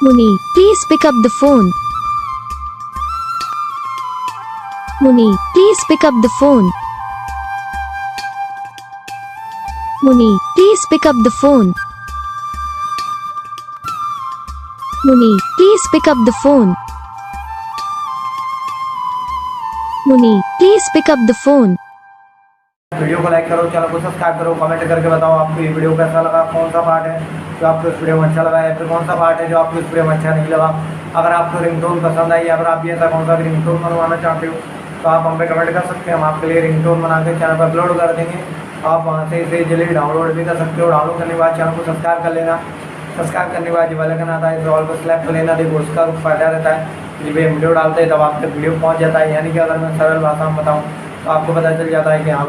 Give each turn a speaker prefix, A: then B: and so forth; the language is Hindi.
A: Munni, please pick up the phone. Munni, please pick up the phone. Munni, please pick up the phone. Munni, please pick up the phone. Munni, please pick up the phone.
B: Video को लाइक करो, चैनल को सब्सक्राइब करो, कमेंट करके बताओ आपको ये वीडियो कैसा लगा, कौन सा पार्ट है जो आपको इस वीडियो में अच्छा लगा है, फिर कौन सा पार्ट है जो आपको इस वीडियो में अच्छा नहीं लगा। अगर आपको रिंगटोन पसंद आई, अगर आप भी ऐसा कौन सा रिंगटोन बनवाना चाहते हो तो आप हम पे कमेंट कर सकते हैं। हम आपके लिए रिंगटोन बना के चैनल पर अपलोड कर देंगे। आप वहाँ से इसे जल्दी डाउनलोड भी कर सकते हो। डाउनलोड करने के बाद चैनल को सब्सक्राइब कर लेना। सब्सक्राइब करने के बाद जो बेल आइकन आता है इस ऑल को सेलेक्ट कर लेना। देखो उसका फायदा रहता है जब ये वीडियो डालते हैं तब आप तक वीडियो पहुँच जाता है। यानी कि अगर मैं सरल भाषा में बताऊँ तो आपको पता चल जाता है कि हाँ